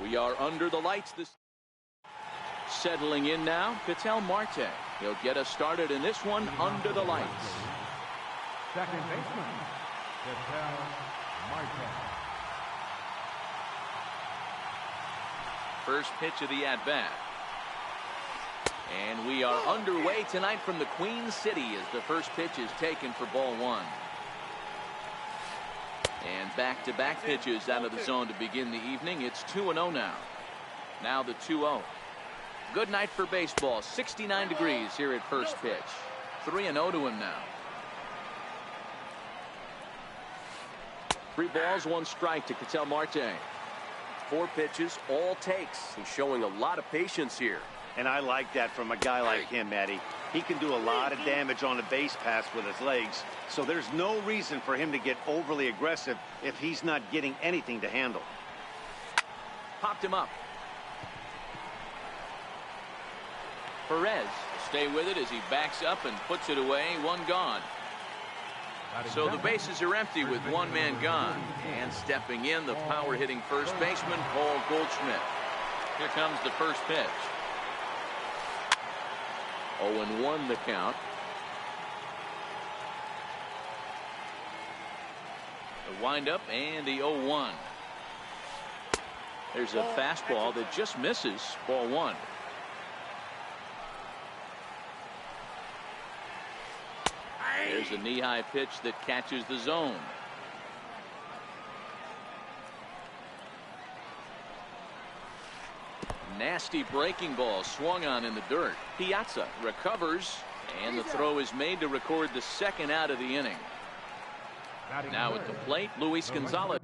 We are under the lights. This settling in now, Ketel Marte. He'll get us started in this one under the lights. Second baseman, Ketel Marte. First pitch of the at-bat. And we are underway tonight from the Queen City as the first pitch is taken for ball one. And back-to-back pitches out of the zone to begin the evening. It's 2-0 now. Now the 2-0. Good night for baseball. 69 degrees here at first pitch. 3-0 to him now. 3 balls, 1 strike to Ketel Marte. 4 pitches, all takes. He's showing a lot of patience here. And I like that from a guy like him, Matty. He can do a lot of damage on a base pass with his legs, so there's no reason for him to get overly aggressive if he's not getting anything to handle. Popped him up. Perez stay with it as he backs up and puts it away. 1 gone. So the bases are empty with 1 man gone. And stepping in, the power hitting first baseman, Paul Goldschmidt. Here comes the first pitch. 0-1 the count. The windup and the 0-1. There's a fastball that just misses. Ball 1. There's a knee-high pitch that catches the zone. Nasty breaking ball swung on in the dirt. Piazza recovers, and the throw is made to record the second out of the inning. Now at the plate, Luis Gonzalez.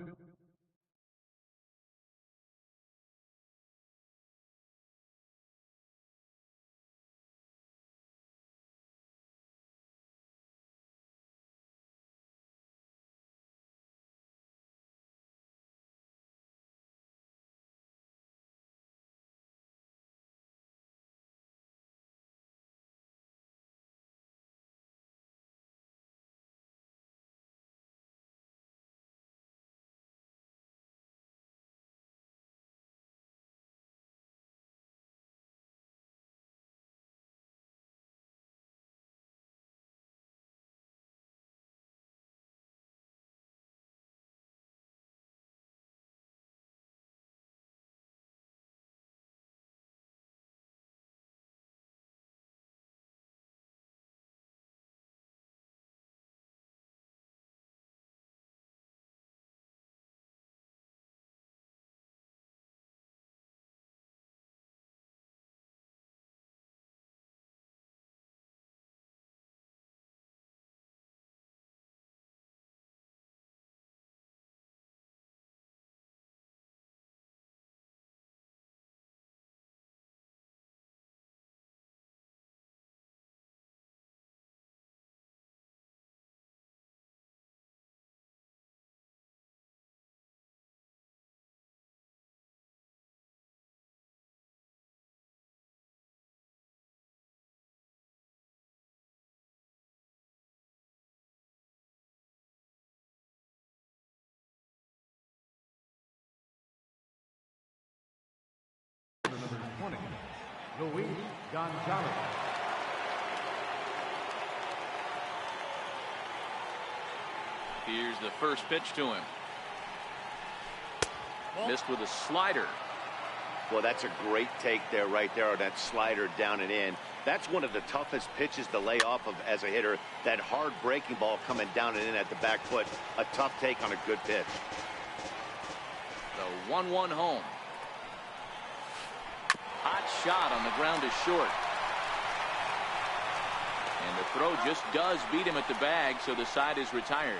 Number 20, Luis Gonzalez. Here's the first pitch to him. Missed with a slider. Well, that's a great take there, right there, on that slider down and in. That's one of the toughest pitches to lay off of as a hitter. That hard breaking ball coming down and in at the back foot. A tough take on a good pitch. The 1-1 home. Hot shot on the ground is short. And the throw just does beat him at the bag, so the side is retired.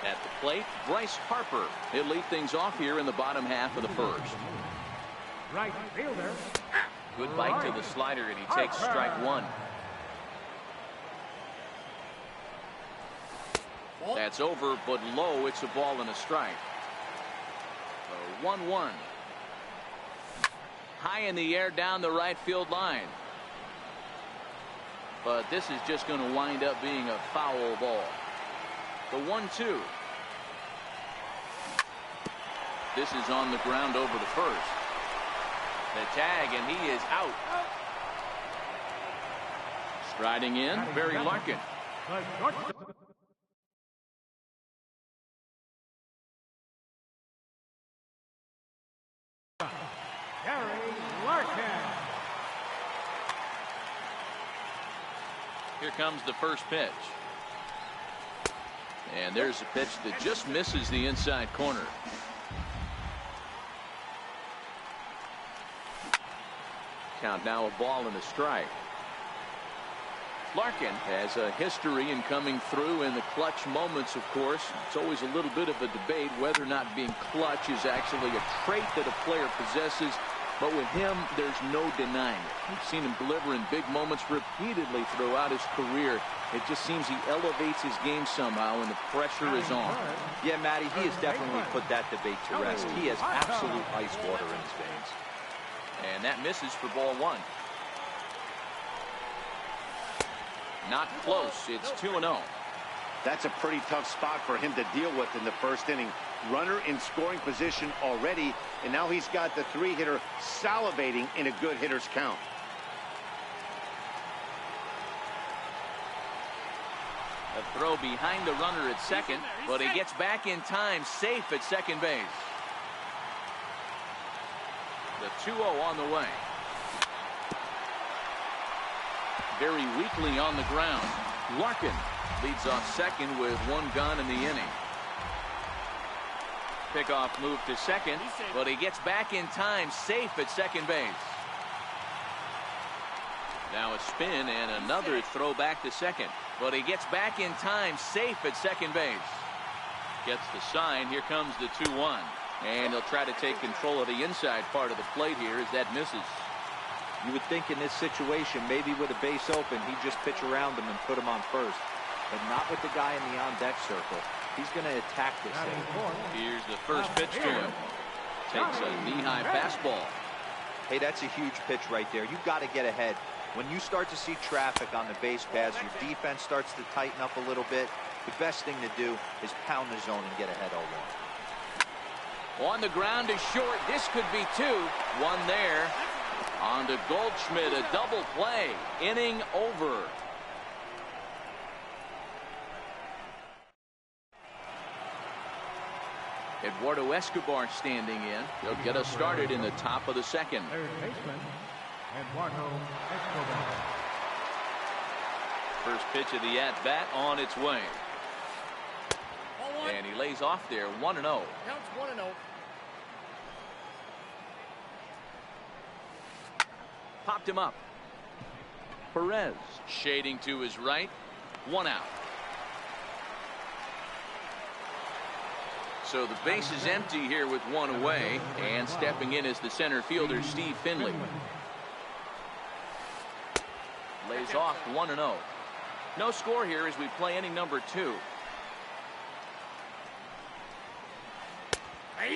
At the plate, Bryce Harper. He'll lead things off here in the bottom half of the first. Right fielder. Good bite to the slider, and he takes strike 1. That's over, but low. It's a ball and a strike. 1-1. High in the air down the right field line. But this is just going to wind up being a foul ball. The 1-2. This is on the ground over the first. The tag, and he is out. Striding in, Barry Larkin. Barry Larkin. Here comes the first pitch. And there's a pitch that just misses the inside corner. Count now, a ball and a strike. Larkin has a history in coming through in the clutch moments, of course. It's always a little bit of a debate whether or not being clutch is actually a trait that a player possesses. But with him, there's no denying it. We've seen him deliver in big moments repeatedly throughout his career. It just seems he elevates his game somehow, and the pressure is on. Yeah, Matty, he has definitely put that debate to rest. He has absolute ice water in his veins. And that misses for ball one. Not close. It's 2-0. That's a pretty tough spot for him to deal with in the first inning. Runner in scoring position already, and now he's got the three-hitter salivating in a good hitter's count. A throw behind the runner at second, but he gets back in time, safe at second base. The 2-0 on the way. Very weakly on the ground. Larkin leads off second with one gone in the inning. Pickoff move to second, but he gets back in time, safe at second base. Now a spin and another throw back to second, but he gets back in time, safe at second base. Gets the sign. Here comes the 2-1, and he'll try to take control of the inside part of the plate here as that misses. You would think in this situation, maybe with a base open, he'd just pitch around him and put him on first. But not with the guy in the on-deck circle. He's going to attack this thing. Here's the first pitch to him. Takes a knee-high fastball. Hey, that's a huge pitch right there. You've got to get ahead. When you start to see traffic on the base paths, your defense starts to tighten up a little bit. The best thing to do is pound the zone and get ahead 0-1. On the ground is short. This could be two. One there. On to Goldschmidt, a double play. Inning over. Eduardo Escobar standing in. He'll get us started in the top of the second. Third baseman, Eduardo Escobar. First pitch of the at-bat on its way. And he lays off there, 1-0. Counts 1-0. Popped him up. Perez shading to his right. One out. So the base is empty here with one away, and stepping in is the center fielder, Steve Finley. Lays off 1-0. No score here as we play inning number 2.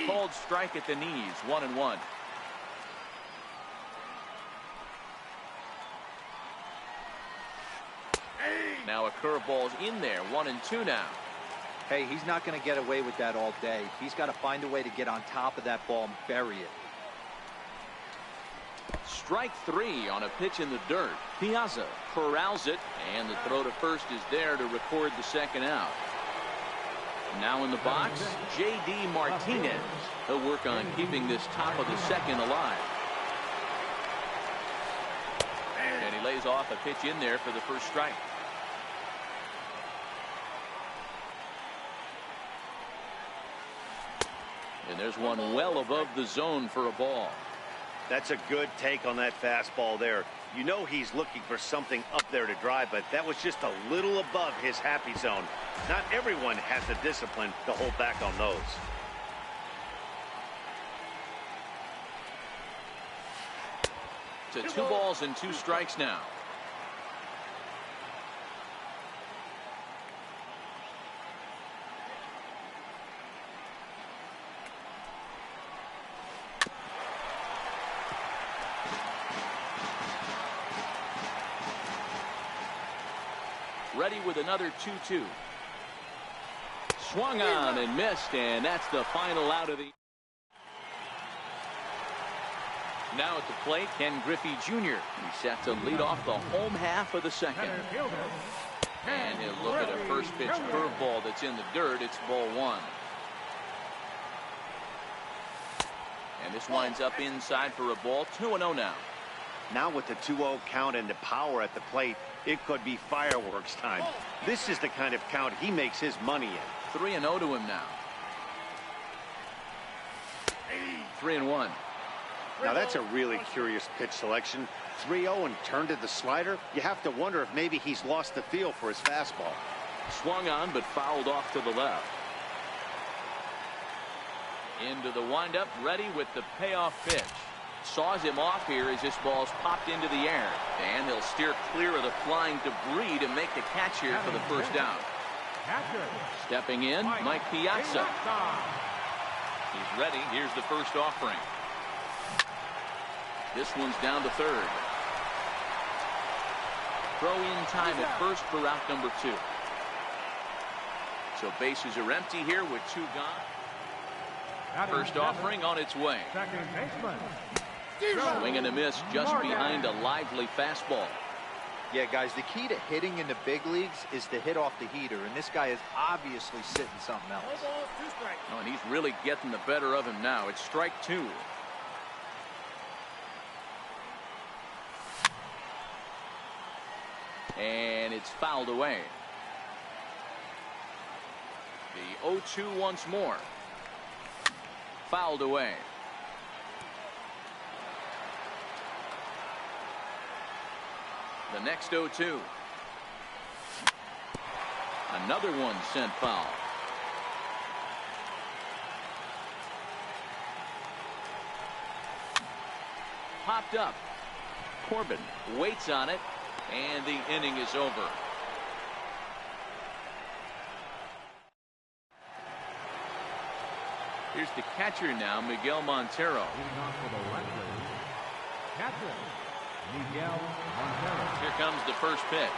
Cold strike at the knees, 1-1. Now a curveball's in there, 1-2 now. Hey, he's not going to get away with that all day. He's got to find a way to get on top of that ball and bury it. Strike 3 on a pitch in the dirt. Piazza corrals it, and the throw to first is there to record the second out. Now in the box, J.D. Martinez. He'll work on keeping this top of the second alive. And he lays off a pitch in there for the first strike. And there's one well above the zone for a ball. That's a good take on that fastball there. You know he's looking for something up there to drive, but that was just a little above his happy zone. Not everyone has the discipline to hold back on those. To 2 balls and 2 strikes now. Ready with another 2-2. Swung on and missed, and that's the final out of the Now at the plate, Ken Griffey Jr. He's set to lead off the home half of the second. And he'll look at a first pitch curveball that's in the dirt. It's ball one. And this winds up inside for a ball. 2-0 now. Now with the 2-0 count and the power at the plate, it could be fireworks time. This is the kind of count he makes his money in. 3-0 to him now. 3-1. Now that's a really curious pitch selection. 3-0 and turned to the slider. You have to wonder if maybe he's lost the feel for his fastball. Swung on but fouled off to the left. Into the windup, ready with the payoff pitch. Saws him off here as this ball's popped into the air. And he'll steer clear of the flying debris to make the catch here for the first out. Stepping in, Mike Piazza. He's ready. Here's the first offering. This one's down to third. Throw in time at first for out number 2. So bases are empty here with 2 gone. First offering on its way. Second baseman. Swing and a miss just behind a lively fastball. Yeah, guys, the key to hitting in the big leagues is to hit off the heater, and this guy is obviously sitting something else. Oh, and he's really getting the better of him now. It's strike 2. And it's fouled away. The 0-2 once more. Fouled away. The next 0-2. Another one sent foul. Popped up. Corbin waits on it, and the inning is over. Here's the catcher now, Miguel Montero. Leading off for the Redbirds, catcher Miguel Montero. Here comes the first pitch.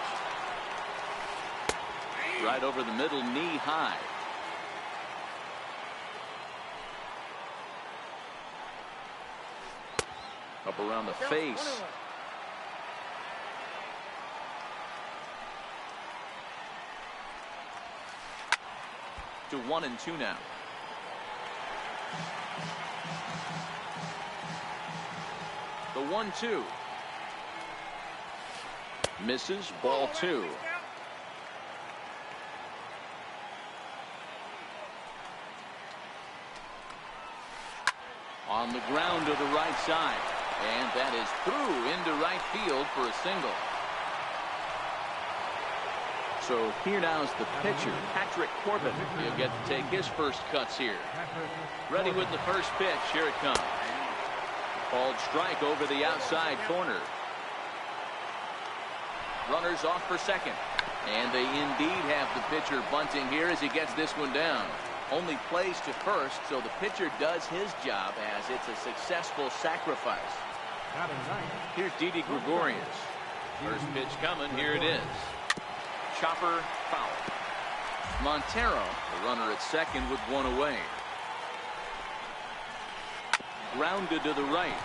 Right over the middle, knee high. Up around the face. To 1-2 now. The 1-2. Misses, ball 2. On the ground to the right side. And that is through into right field for a single. So here now is the pitcher, Patrick Corbin. He'll get to take his first cuts here. Ready with the first pitch. Here it comes. Called strike over the outside corner. Runners off for second. And they indeed have the pitcher bunting here as he gets this one down. Only plays to first, so the pitcher does his job as it's a successful sacrifice. Here's Didi Gregorius. First pitch coming. Here it is. Chopper foul. Montero, the runner at second with one away. Grounded to the right.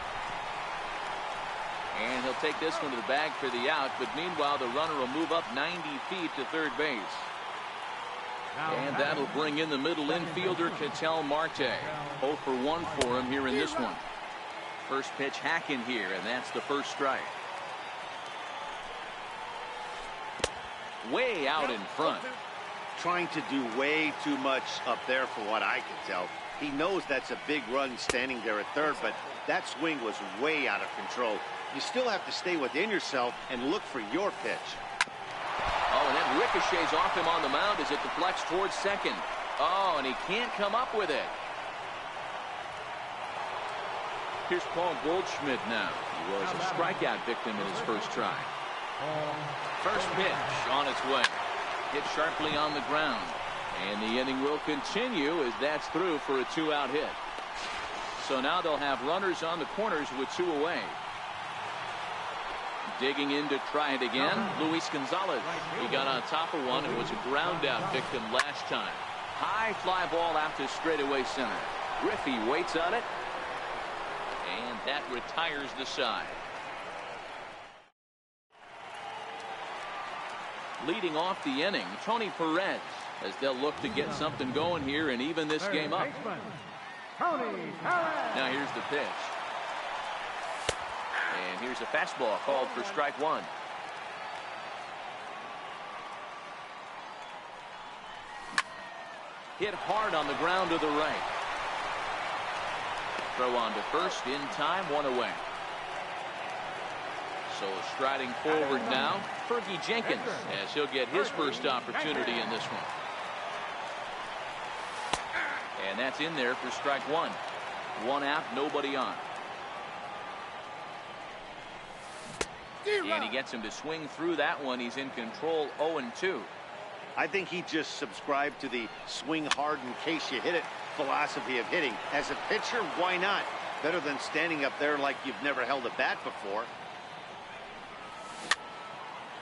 And he'll take this one to the bag for the out, but meanwhile the runner will move up 90 feet to third base. And that'll bring in the middle infielder, Ketel Marte. 0 for 1 for him here in this one. First pitch hacking here, and that's the first strike. Way out in front. Trying to do way too much up there for what I can tell. He knows that's a big run standing there at third, but that swing was way out of control. You still have to stay within yourself and look for your pitch. Oh, and that ricochets off him on the mound as it deflects towards second. Oh, and he can't come up with it. Here's Paul Goldschmidt now. He was a strikeout victim in his first try. First pitch on its way. Hit sharply on the ground. And the inning will continue as that's through for a 2-out hit. So now they'll have runners on the corners with 2 away. Digging in to try it again, Luis Gonzalez. He got on top of one and was a ground out victim last time. High fly ball out to straightaway center. Griffey waits on it. And That retires the side. Leading off the inning, Tony Perez, as they'll look to get something going here and even this game up. Now here's the pitch. And here's a fastball called for strike one. Hit hard on the ground to the right. Throw on to first in time, one away. So striding forward now, Fergie Jenkins, as he'll get his first opportunity in this one. And that's in there for strike one. One out, nobody on. And he gets him to swing through that one. He's in control, 0-2. I think he just subscribed to the swing hard in case you hit it philosophy of hitting. As a pitcher, why not? Better than standing up there like you've never held a bat before.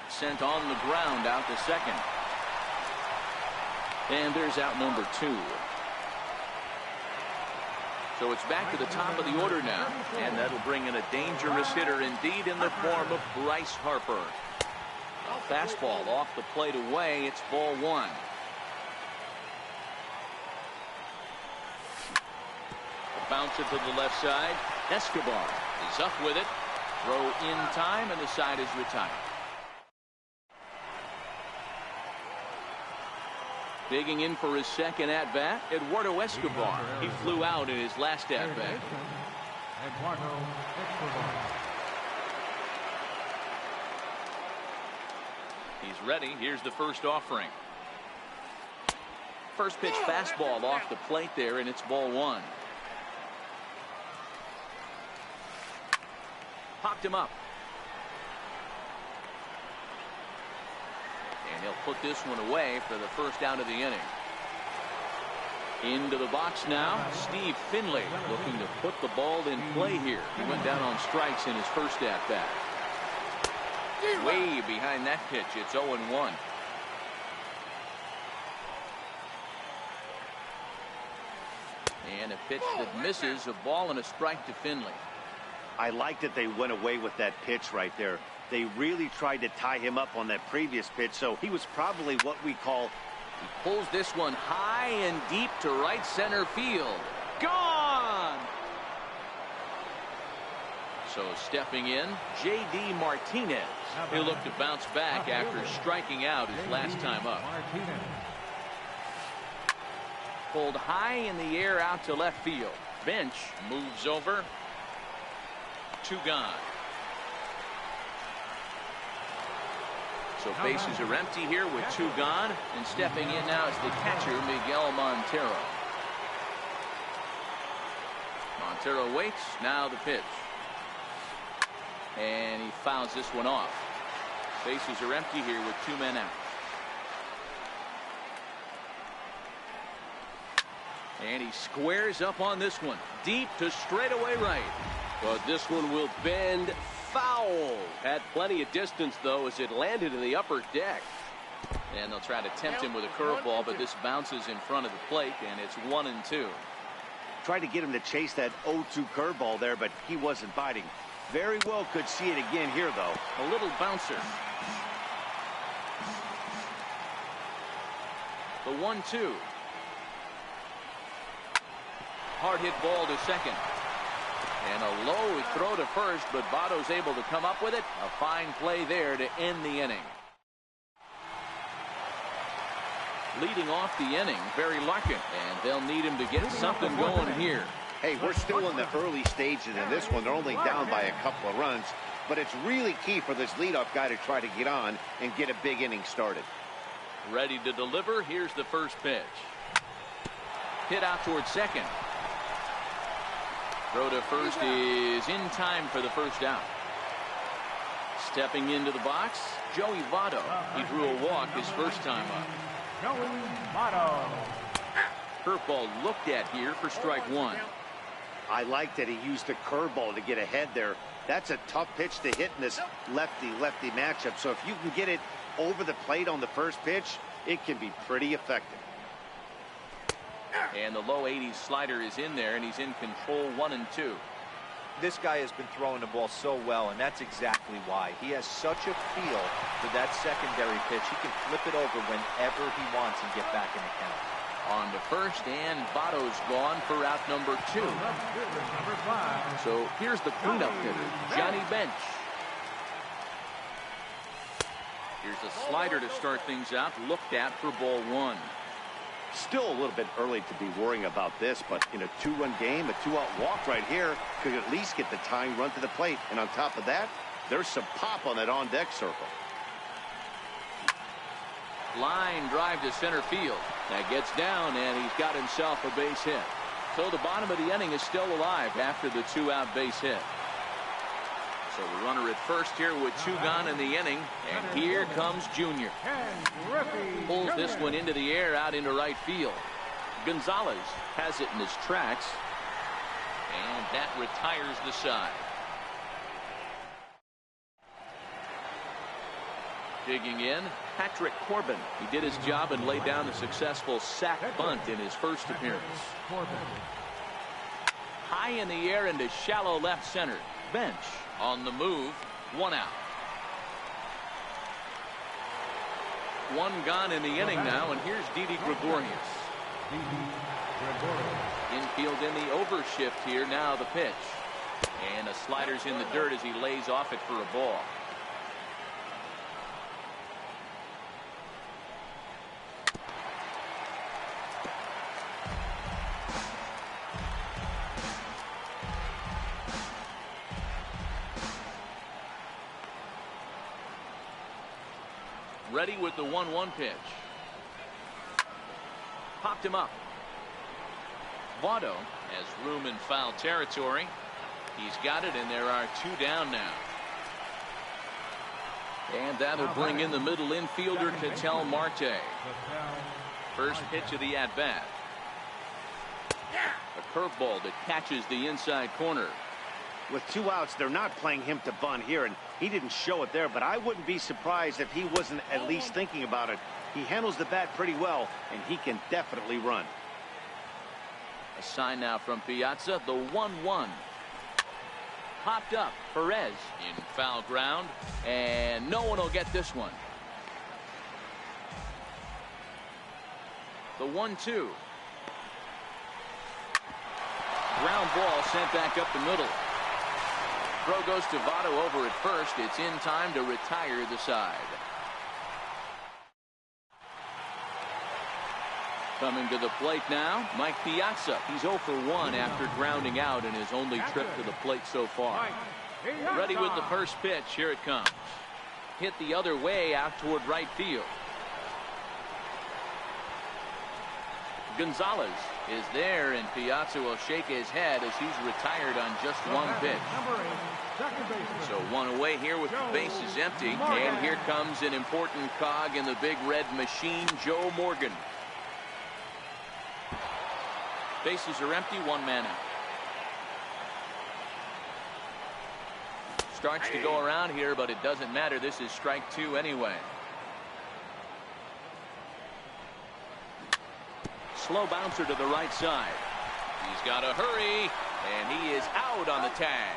Sent on the ground out to second. And there's out number two. So it's back to the top of the order now. And that'll bring in a dangerous hitter indeed in the form of Bryce Harper. A fastball off the plate away. It's ball one. A bouncer to the left side. Escobar is up with it. Throw in time, and the side is retired. Digging in for his second at-bat, Eduardo Escobar. He flew out in his last at-bat. Eduardo Escobar. He's ready. Here's the first offering. First pitch fastball off the plate there, and it's ball one. Popped him up. And he'll put this one away for the first out of the inning. Into the box now, Steve Finley looking to put the ball in play here. He went down on strikes in his first at-bat. Way behind that pitch, it's 0-1. And a pitch that misses, a ball and a strike to Finley. I like that they went away with that pitch right there. They really tried to tie him up on that previous pitch, so he was probably what we call... He pulls this one high and deep to right center field. Gone! So stepping in, J.D. Martinez. He'll look to bounce back after striking out his last time up. Pulled high in the air out to left field. Bench moves over. Two gone. So bases are empty here with two gone, and stepping in now is the catcher, Miguel Montero. Montero waits. Now the pitch. And he fouls this one off. Bases are empty here with two men out. And he squares up on this one. Deep to straightaway right. But this one will bend foul. Had plenty of distance, though, as it landed in the upper deck. And they'll try to tempt him with a curveball, but this bounces in front of the plate, and it's 1-2. Tried to get him to chase that 0-2 curveball there, but he wasn't biting. Very well could see it again here, though. A little bouncer. The 1-2. Hard hit ball to second. And a low throw to first, but Votto's able to come up with it. A fine play there to end the inning. Leading off the inning, Barry Larkin, and they'll need him to get something going here. Hey, we're still in the early stages in this one. They're only down by a couple of runs, but it's really key for this leadoff guy to try to get on and get a big inning started. Ready to deliver. Here's the first pitch. Hit out towards second. Throw to first is in time for the first out. Stepping into the box, Joey Votto. He drew a walk his first time up. Joey Votto. Curveball looked at here for strike one. I like that he used the curveball to get ahead there. That's a tough pitch to hit in this lefty-lefty matchup. So if you can get it over the plate on the first pitch, it can be pretty effective. And the low 80s slider is in there, and he's in control, 1-2. this guy has been throwing the ball so well, and that's exactly why. He has such a feel for that secondary pitch. He can flip it over whenever he wants and get back in the count. On to first, and Votto's gone for out number 2. So here's the cleanup hitter, Johnny Bench. Here's a slider to start things out, looked at for ball 1. Still a little bit early to be worrying about this, but in a 2-run game, a 2-out walk right here could at least get the tying run to the plate. And on top of that, there's some pop on that on-deck circle. Line drive to center field. That gets down, and he's got himself a base hit. So the bottom of the inning is still alive after the 2-out base hit. So the runner at first here with 2 gone in the inning, and here comes Junior. Pulls this one into the air out into right field. Gonzalez has it in his tracks, and that retires the side. Digging in, Patrick Corbin. He did his job and laid down a successful sac bunt in his first appearance. High in the air into shallow left center. Bench on the move, 1 out. 1 gone in the inning now, and here's Didi Gregorius. Infield in the overshift here, now the pitch. And the slider's in the dirt as he lays off it for a ball. Ready with the 1-1 pitch. Popped him up. Votto has room in foul territory. He's got it, and there are 2 down now. And that'll bring in the middle infielder, Ketel Marte. First pitch of the at-bat. A curveball that catches the inside corner. With 2 outs, they're not playing him to bunt here, and he didn't show it there, but I wouldn't be surprised if he wasn't at least thinking about it. He handles the bat pretty well, and he can definitely run. A sign now from Piazza, the 1-1. Popped up, Perez in foul ground, and no one will get this one. The 1-2. Ground ball sent back up the middle. Throw goes to Votto over at first. It's in time to retire the side. Coming to the plate now, Mike Piazza. He's 0 for 1 after grounding out in his only trip to the plate so far. Ready with the first pitch. Here it comes. Hit the other way out toward right field. Gonzalez is there, and Piazza will shake his head as he's retired on just 1 pitch. So 1 away here with the bases empty, and here comes an important cog in the big red machine, Joe Morgan. Bases are empty, 1 man out. Starts to go around here, but it doesn't matter. This is strike 2 anyway. Slow bouncer to the right side. He's got to hurry, and he is out on the tag.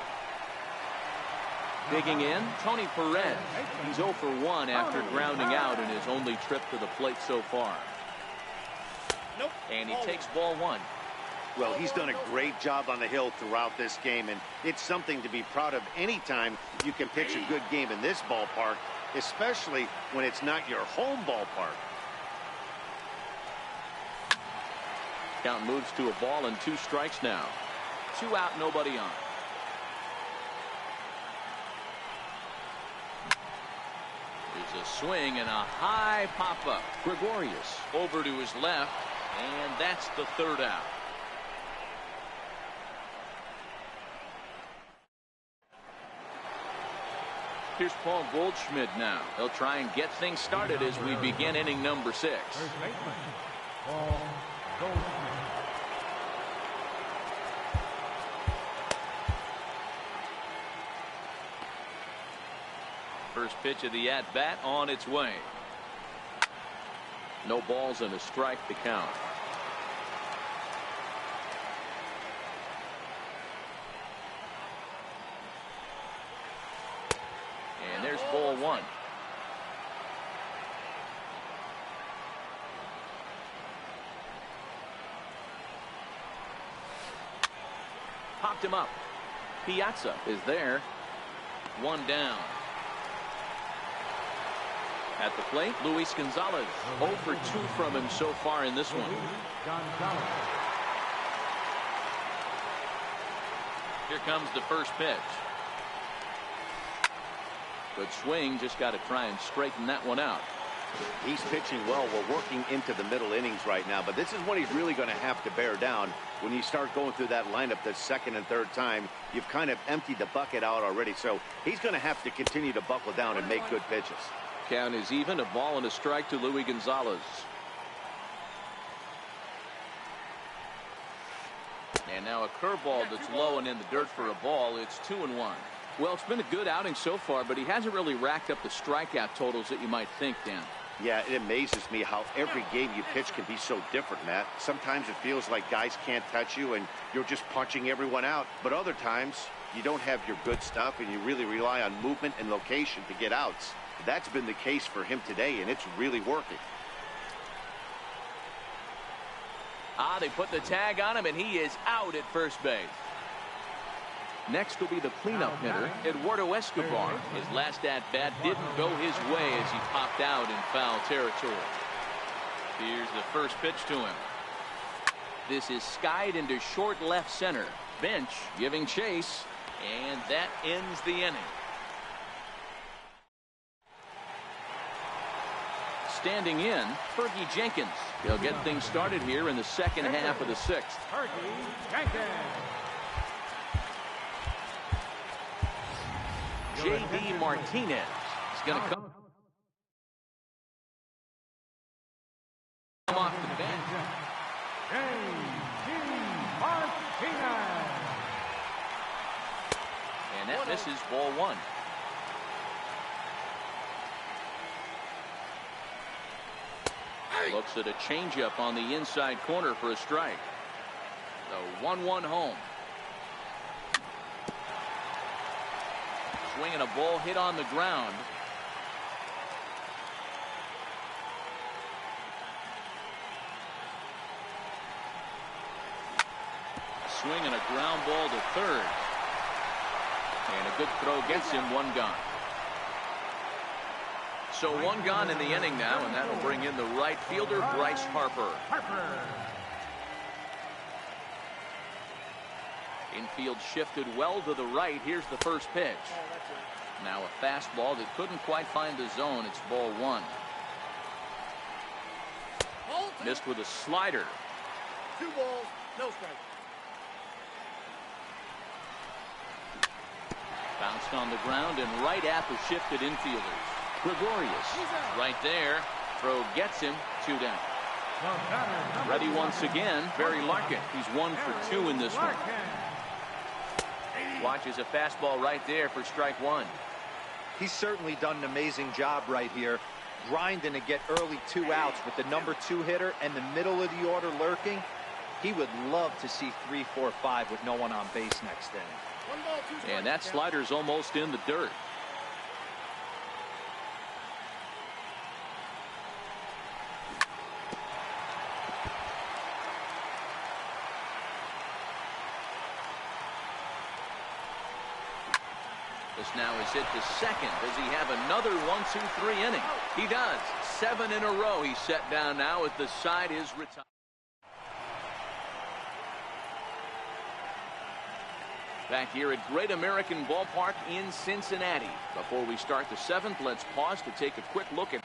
Digging in, Tony Perez. He's 0 for 1 after grounding out in his only trip to the plate so far. And he takes ball 1. Well, he's done a great job on the hill throughout this game, and it's something to be proud of anytime you can pitch a good game in this ballpark, especially when it's not your home ballpark. Count moves to a ball and 2 strikes now. 2 out, nobody on. There's a swing and a high pop-up. Gregorius over to his left, and that's the 3rd out. Here's Paul Goldschmidt now. He'll try and get things started as we begin inning number 6. Paul Goldschmidt. First pitch of the at-bat on its way. No balls and a strike to count. Here's ball one. Popped him up. Piazza is there. One down. At the plate, Luis Gonzalez. 0 for 2 from him so far in this one. Here comes the first pitch. Good swing. Just got to try and straighten that one out. He's pitching well. We're working into the middle innings right now, but this is when he's really going to have to bear down. When you start going through that lineup the second and third time, you've kind of emptied the bucket out already, so he's going to have to continue to buckle down and make good pitches. Count is even. A ball and a strike to Luis Gonzalez. And now a curveball that's low and in the dirt for a ball. It's 2-1. Well, it's been a good outing so far, but he hasn't really racked up the strikeout totals that you might think, Dan. Yeah, it amazes me how every game you pitch can be so different, Matt. Sometimes it feels like guys can't touch you and you're just punching everyone out. But other times you don't have your good stuff and you really rely on movement and location to get outs. That's been the case for him today, and it's really working. They put the tag on him, and he is out at first base. Next will be the cleanup hitter, Eduardo Escobar. His last at-bat didn't go his way as he popped out in foul territory. Here's the first pitch to him. This is skied into short left center. Bench giving chase, and that ends the inning. Standing in, Fergie Jenkins. He'll get things started here in the second half of the sixth. Fergie Jenkins. J.D. Martinez is going to come off the bench. J.D. Martinez. And that misses ball one. Looks at a changeup on the inside corner for a strike. The 1-1 home. Swinging a ball hit on the ground. Swinging a ground ball to third. And a good throw gets him. One gone. So one gone in the inning now, and that'll bring in the right fielder, Bryce Harper. Infield shifted well to the right. Here's the first pitch. Now a fastball that couldn't quite find the zone. It's ball one. Missed with a slider. 2 balls, no strike. Bounced on the ground and right at the shifted infielders. Gregorius right there. Throw gets him. 2 down. Ready once again, Barry Larkin. He's 1 for 2 in this one. Watches a fastball right there for strike one. He's certainly done an amazing job right here, grinding to get early 2 outs with the number 2 hitter and the middle of the order lurking. He would love to see 3, 4, 5 with no one on base next inning. And that slider's almost in the dirt. This now is hit to second. Does he have another 1-2-3 inning? He does. 7 in a row. He's set down now as the side is retired. Back here at Great American Ballpark in Cincinnati. Before we start the 7th, let's pause to take a quick look at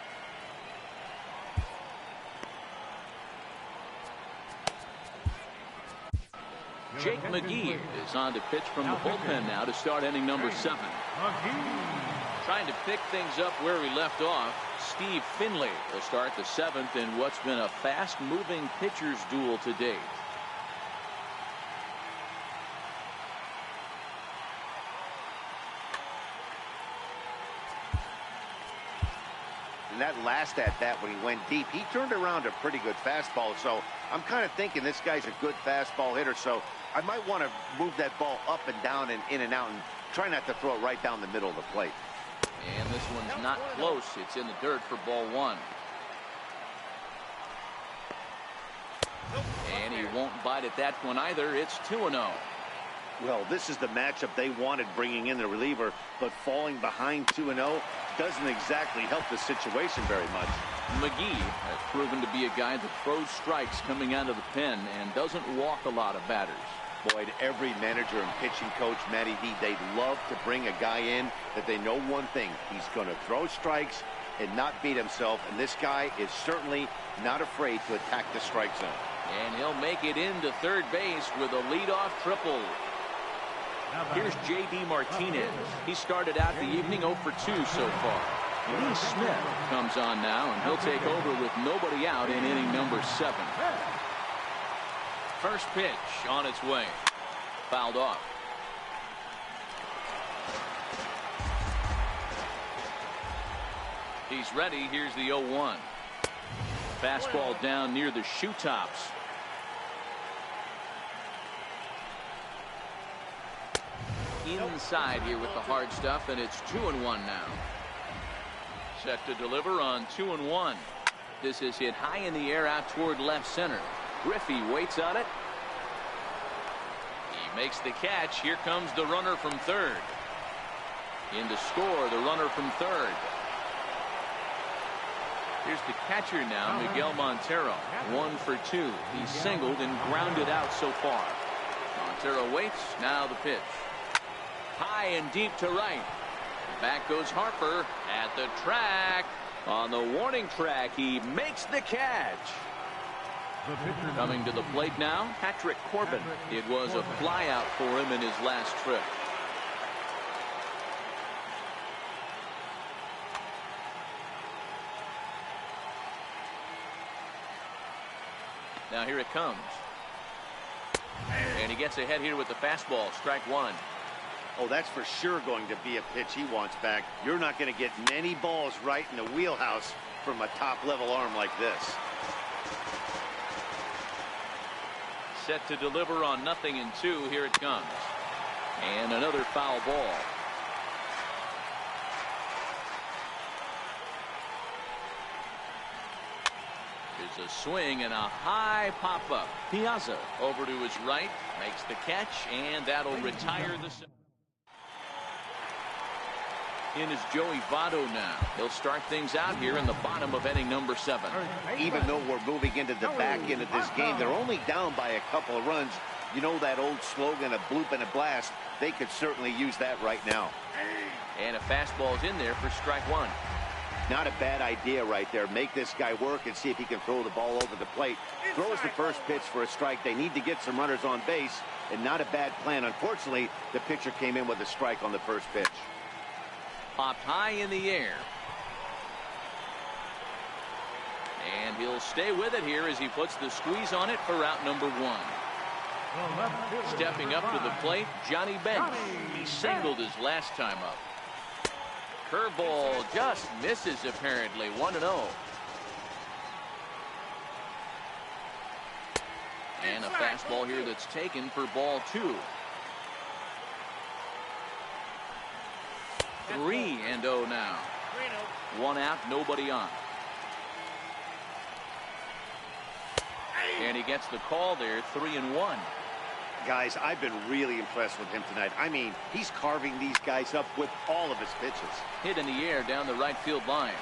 Jake McGee is on to pitch from the bullpen now to start inning number 7. Trying to pick things up where we left off. Steve Finley will start the 7th in what's been a fast-moving pitchers duel to date. And that last at-bat when he went deep, he turned around a pretty good fastball. So I'm kind of thinking this guy's a good fastball hitter. So I might want to move that ball up and down and in and out and try not to throw it right down the middle of the plate. And this one's not close. It's in the dirt for ball one. And he won't bite at that one either. It's 2-0. Well, this is the matchup they wanted, bringing in the reliever, but falling behind 2-0 doesn't exactly help the situation very much. McGee has proven to be a guy that throws strikes coming out of the pen and doesn't walk a lot of batters. Boyd, every manager and pitching coach, Matty D, they'd love to bring a guy in that they know one thing: he's going to throw strikes and not beat himself, and this guy is certainly not afraid to attack the strike zone. And he'll make it into third base with a leadoff triple. Here's J.D. Martinez. He started out the evening 0 for 2 so far. Lee Smith comes on now, and he'll take over with nobody out in inning number 7. First pitch on its way. Fouled off. He's ready. Here's the 0-1. Fastball down near the shoe tops. Inside here with the hard stuff, and it's 2-1 now. Set to deliver on 2-1. This is hit high in the air out toward left center. Griffey waits on it. He makes the catch. Here comes the runner from third. In to score, the runner from third. Here's the catcher now, Miguel Montero. 1 for 2. He's singled and grounded out so far. Montero waits. Now the pitch. High and deep to right. Back goes Harper at the track. On the warning track, he makes the catch. Coming to the plate now, Patrick Corbin. It was a flyout for him in his last trip. Now here it comes. And he gets ahead here with the fastball. Strike one. Oh, that's for sure going to be a pitch he wants back. You're not going to get many balls right in the wheelhouse from a top-level arm like this. Set to deliver on 0-2. Here it comes. And another foul ball. There's a swing and a high pop-up. Piazza over to his right, makes the catch, and that'll retire the... In is Joey Votto now. He'll start things out here in the bottom of inning number 7. Even though we're moving into the back end of this game, they're only down by a couple of runs. You know that old slogan, a bloop and a blast? They could certainly use that right now. And a fastball's in there for strike one. Not a bad idea right there. Make this guy work and see if he can throw the ball over the plate. Throws the first pitch for a strike. They need to get some runners on base, and not a bad plan. Unfortunately, the pitcher came in with a strike on the first pitch. Popped high in the air. And he'll stay with it here as he puts the squeeze on it for out number 1. Stepping up to the plate, Johnny Bench. He singled his last time up. Curveball just misses apparently. 1-0. And a fastball here that's taken for ball 2. 3-0 now. 1 out, nobody on. And he gets the call there. 3-1. Guys, I've been really impressed with him tonight. I mean, he's carving these guys up with all of his pitches. Hit in the air down the right field line.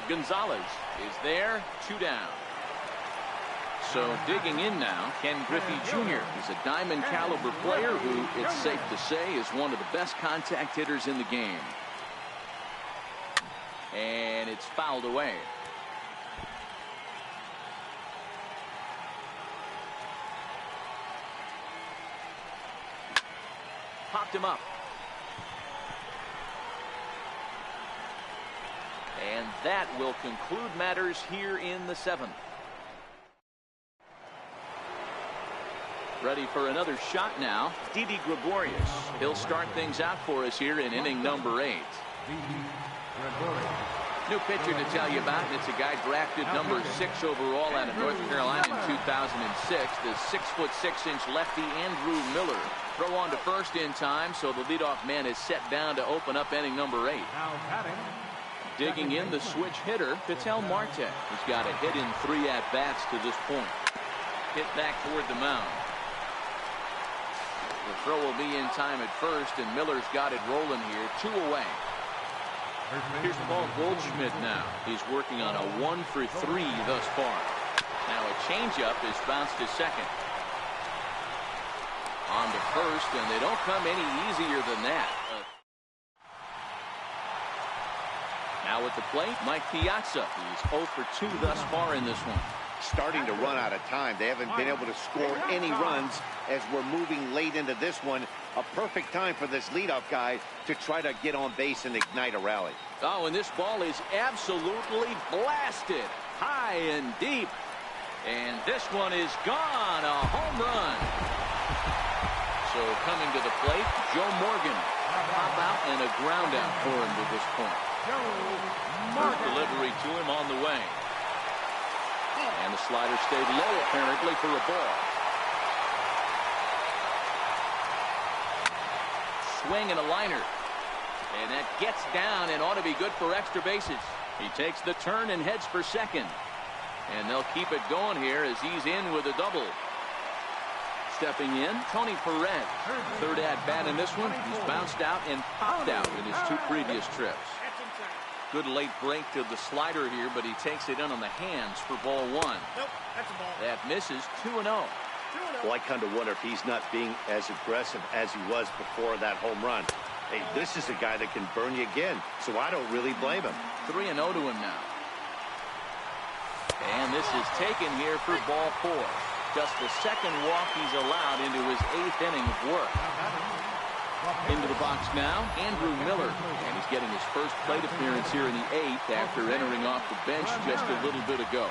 Gonzalez is there. 2 down. So digging in now, Ken Griffey Jr. He's a diamond caliber player who, it's safe to say, is one of the best contact hitters in the game. And it's fouled away. Popped him up. And that will conclude matters here in the 7th. Ready for another shot now, Didi Gregorius. He'll start things out for us here in inning number 8. Gregorius. New pitcher to tell you about, and it's a guy drafted number 6 overall out of North Carolina in 2006. The 6'6" lefty Andrew Miller. Throw on to first in time, so the leadoff man is set down to open up inning number 8. Digging in the switch hitter, Vitel Marte. He's got a hit in 3 at-bats to this point. Hit back toward the mound. The throw will be in time at first, and Miller's got it rolling here. 2 away. Here's Paul Goldschmidt now. He's working on a 1 for 3 thus far. Now a changeup is bounced to second. On to first, and they don't come any easier than that. Now at the plate, Mike Piazza. He's 0 for 2 thus far in this one. Starting to run out of time. They haven't been able to score any runs as we're moving late into this one. A perfect time for this leadoff guy to try to get on base and ignite a rally. Oh, and this ball is absolutely blasted high and deep. And this one is gone. A home run. So coming to the plate, Joe Morgan. Pop out and a ground out for him to this point. First delivery to him on the way. And the slider stayed low apparently for a ball. Swing and a liner. And that gets down and ought to be good for extra bases. He takes the turn and heads for second. And they'll keep it going here as he's in with a double. Stepping in, Tony Perez. Third at bat in this one. He's bounced out and popped out in his 2 previous trips. Good late break to the slider here, but he takes it in on the hands for ball 1. Nope, that's a ball. That misses. 2-0. Well, I kind of wonder if he's not being as aggressive as he was before that home run. Hey, this is a guy that can burn you again, so I don't really blame him. 3-0 to him now. And this is taken here for ball 4. Just the second walk he's allowed into his 8th inning of work. Into the box now, Andrew Miller. And he's getting his first plate appearance here in the 8th after entering off the bench just a little bit ago.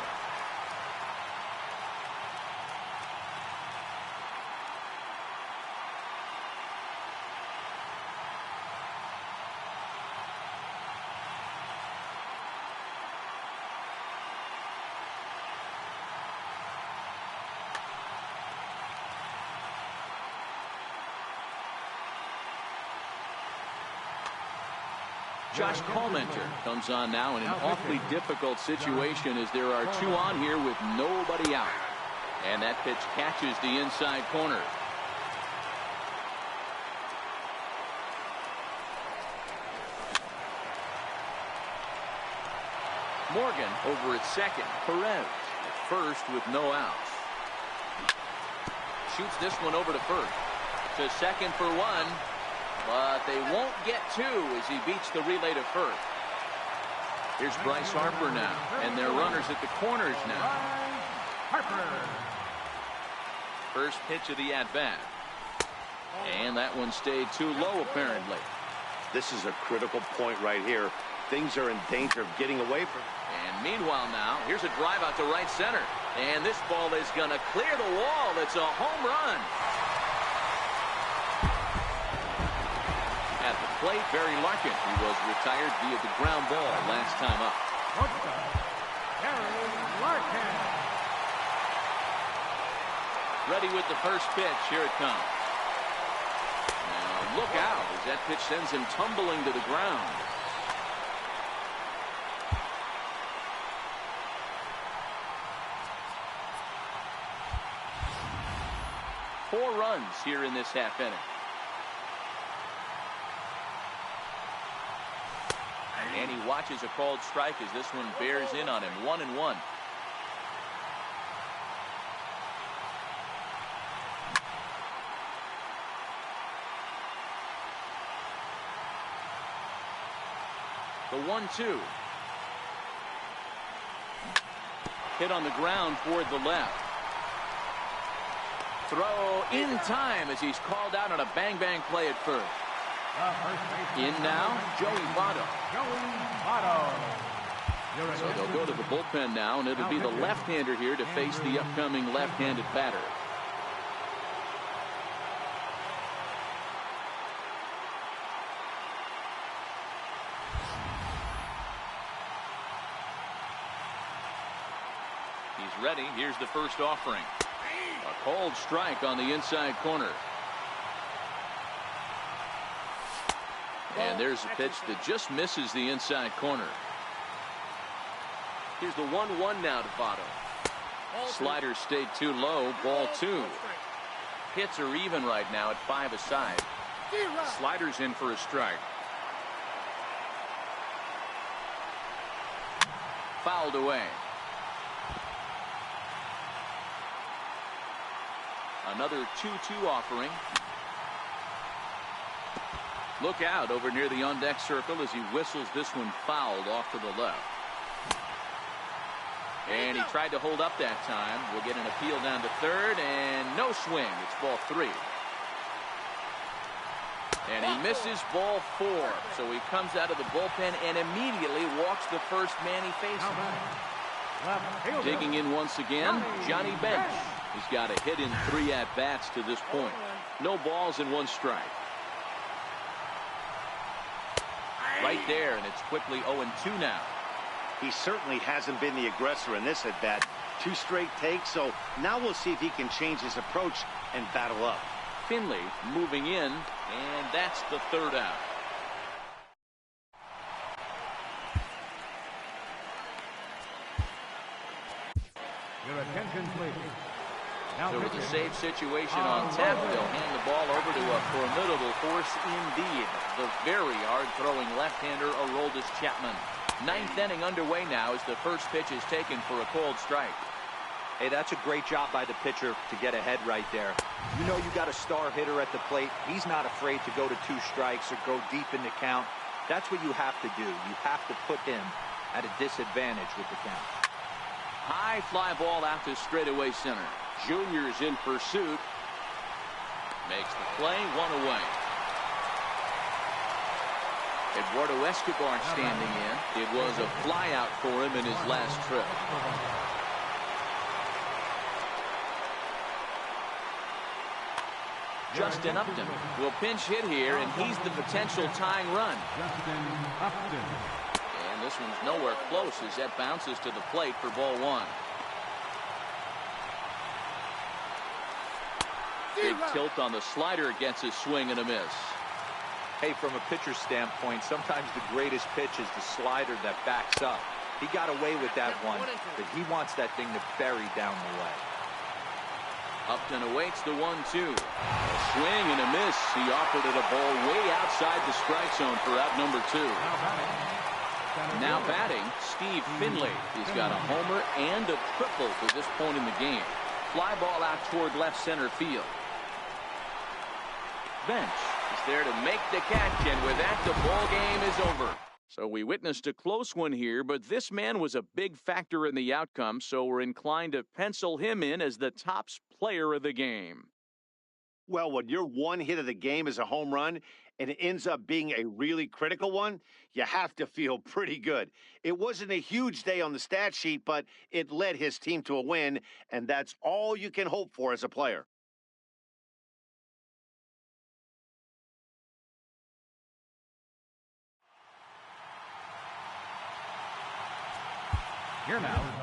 Josh Colmenter comes on now in an awfully difficult situation as there are 2 on here with nobody out. And that pitch catches the inside corner. Morgan over at second. Perez at first with no outs. Shoots this one over to first. To second for 1. But they won't get 2 as he beats the relay to first. Here's Bryce Harper now. And they're runners at the corners now. First pitch of the at-bat. And that one stayed too low apparently. This is a critical point right here. Things are in danger of getting away from. And meanwhile now, here's a drive out to right center. And this ball is going to clear the wall. It's a home run. At the plate, Barry Larkin, who was retired via the ground ball last time up. Barry Larkin. Ready with the first pitch. Here it comes. Now look out as that pitch sends him tumbling to the ground. Four runs here in this half inning. And he watches a called strike as this one bears in on him. 1-1. The 1-2. Hit on the ground toward the left. Throw in time as he's called out on a bang-bang play at first. In now, Joey Votto. So they'll go to the bullpen now, and it'll be the left-hander here to face the upcoming left-handed batter. is ready. Here's the first offering. A cold strike on the inside corner. And there's a pitch that just misses the inside corner. Here's the 1-1 now to Votto. Slider stayed too low. Ball 2. Hits are even right now at 5 aside. Slider's in for a strike. Fouled away. Another 2-2 offering. Look out over near the on-deck circle as he whistles this one fouled off to the left. And he tried to hold up that time. We'll get an appeal down to third, and no swing. It's ball 3. And he misses ball 4. So he comes out of the bullpen and immediately walks the first man he faces. Digging in once again, Johnny Bench. He's got a hit in 3 at-bats to this point. No balls and 1 strike. Right there, and it's quickly 0-2 now. He certainly hasn't been the aggressor in this at-bat. 2 straight takes, so now we'll see if he can change his approach and battle up. Finley moving in, and that's the 3rd out. Your attention, please. Now So with a save situation on tap, they'll hand the ball over to a formidable force indeed. The very hard-throwing left-hander Aroldis Chapman. 9th inning underway now as the first pitch is taken for a cold strike. Hey, that's a great job by the pitcher to get ahead right there. You know you got a star hitter at the plate. He's not afraid to go to 2 strikes or go deep in the count. That's what you have to do. You have to put him at a disadvantage with the count. High fly ball out to straightaway center. Junior's in pursuit. Makes the play, 1 away. Eduardo Escobar standing in. It was a fly out for him in his last trip. Justin Upton will pinch hit here, and he's the potential tying run. Justin Upton. And this one's nowhere close as that bounces to the plate for ball 1. Big tilt on the slider, gets a swing and a miss. Hey, from a pitcher's standpoint, sometimes the greatest pitch is the slider that backs up. He got away with that one, but he wants that thing to bury down the way. Upton awaits the 1-2. A swing and a miss. He offered it a ball way outside the strike zone for out number 2. Now batting, Steve Finley. He's got a homer and a triple to this point in the game. Fly ball out toward left center field. Bench is there to make the catch, and with that, the ball game is over. So we witnessed a close one here, but this man was a big factor in the outcome, so we're inclined to pencil him in as the top player of the game. Well, when your one hit of the game is a home run and it ends up being a really critical one, you have to feel pretty good. It wasn't a huge day on the stat sheet, but it led his team to a win, and that's all you can hope for as a player. Here now